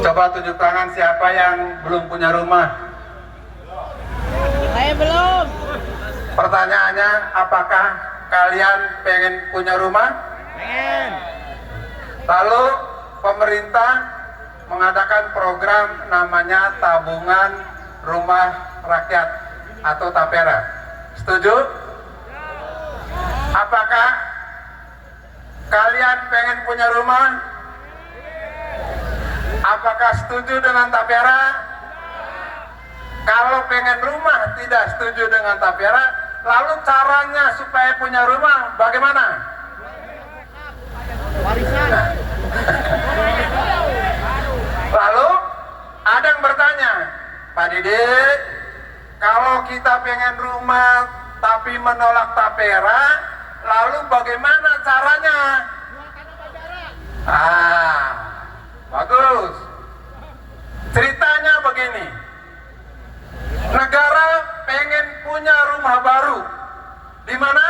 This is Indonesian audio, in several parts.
Coba tunjuk tangan siapa yang belum punya rumah. Saya belum. Pertanyaannya, apakah kalian pengen punya rumah? Pengen. Lalu pemerintah mengadakan program namanya Tabungan Rumah Rakyat atau TAPERA. Setuju? Apakah kalian pengen punya rumah? Apakah setuju dengan TAPERA? Kalau pengen rumah tidak setuju dengan TAPERA, lalu caranya supaya punya rumah bagaimana? Warisan. Lalu ada yang bertanya, Pak Didik, kalau kita pengen rumah tapi menolak TAPERA, lalu bagaimana caranya? Bagus. Ceritanya begini, negara pengen punya rumah baru. Di mana?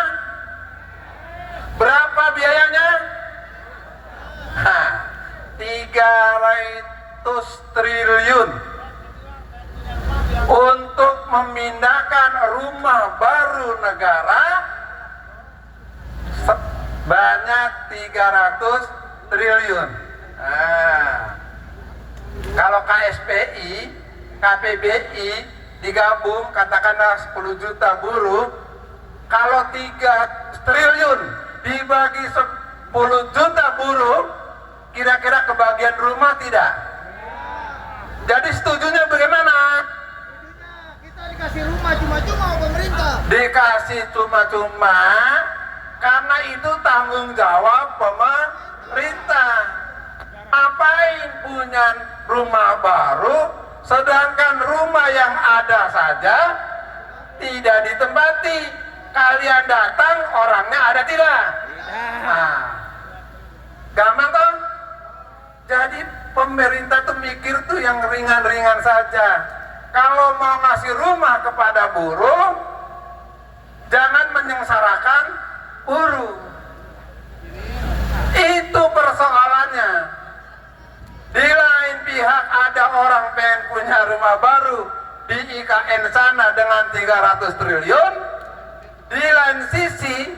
Berapa biayanya? 300 triliun untuk memindahkan rumah baru negara banyak 300 triliun. Kalau KSPI, KPBI digabung katakanlah 10 juta buruh, kalau 3 triliun dibagi 10 juta buruh, kira-kira kebagian rumah tidak? Jadi setujunya bagaimana? Kita dikasih rumah cuma-cuma sama pemerintah. Dikasih cuma-cuma karena itu tanggung jawab pemerintah. Ngapain punya rumah baru sedangkan rumah yang ada saja tidak ditempati? Kalian datang orangnya ada tidak? Gampang toh? Jadi pemerintah tuh mikir tuh yang ringan-ringan saja. Kalau mau ngasih rumah kepada buruh, jangan menyengsarakan buruh. Itu persoalannya. Di lain pihak ada orang pengen punya rumah baru di IKN sana dengan 300 triliun. Di lain sisi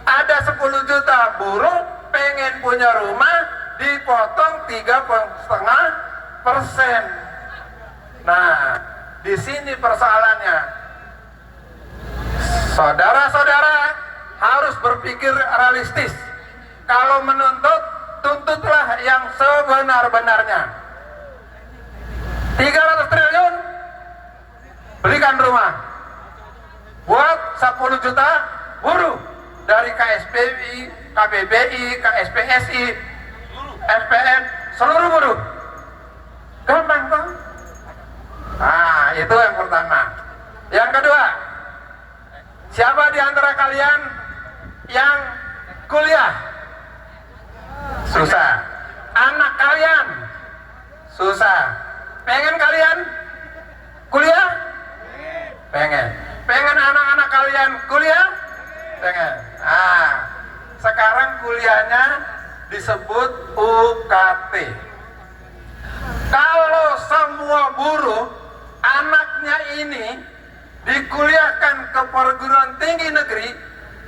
ada 10 juta buruh pengen punya rumah dipotong 3,5%. Nah, di sini persoalannya. Saudara-saudara harus berpikir realistis. Kalau menuntut, tuntutlah yang sebenar-benarnya. 300 triliun belikan rumah buat 10 juta buruh dari KSPI, KPBI, KSPSI, SPN, seluruh buruh. Gampang toh? Itu yang pertama. Yang kedua, siapa di antara kalian yang kuliah? Susah. Anak kalian susah. Pengen kalian kuliah? Pengen. Pengen anak-anak kalian kuliah? Pengen. Sekarang kuliahnya disebut UKT. Kalau semua buruh anaknya ini dikuliahkan ke perguruan tinggi negeri,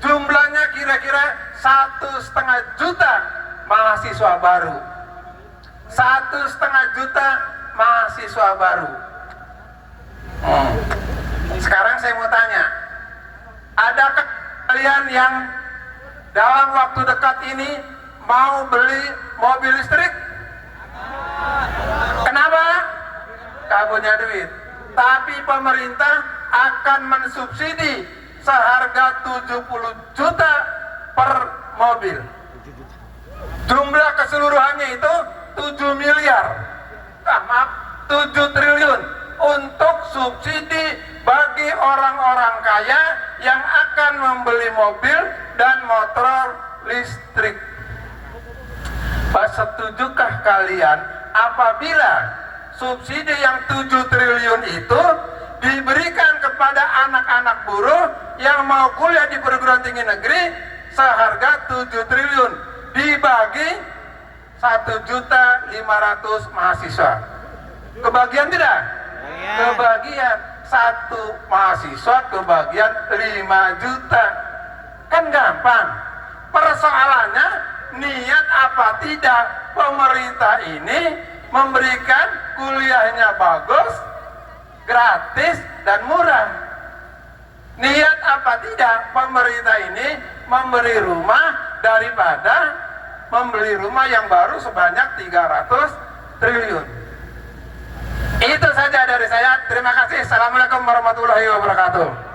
jumlahnya kira-kira 1,5 juta mahasiswa baru. 1,5 juta mahasiswa baru. Sekarang saya mau tanya, adakah kalian yang dalam waktu dekat ini mau beli mobil listrik? Kenapa? Gak punya duit. Tapi pemerintah akan mensubsidi seharga 70 juta per mobil. Jumlah keseluruhannya itu 7 miliar. Maaf, 7 triliun untuk subsidi bagi orang-orang kaya yang akan membeli mobil dan motor listrik. Setujukah kalian apabila subsidi yang 7 triliun itu diberikan kepada anak-anak buruh yang mau kuliah di perguruan tinggi negeri seharga 7 triliun dibagi 1.500.000 mahasiswa. Kebagian tidak? Kebagian. Satu mahasiswa kebagian 5 juta. Kan gampang. Persoalannya niat apa tidak pemerintah ini memberikan kuliahnya bagus, gratis dan murah. Niat apa tidak pemerintah ini memberi rumah daripada membeli rumah yang baru sebanyak 300 triliun. Itu saja dari saya. Terima kasih. Assalamualaikum warahmatullahi wabarakatuh.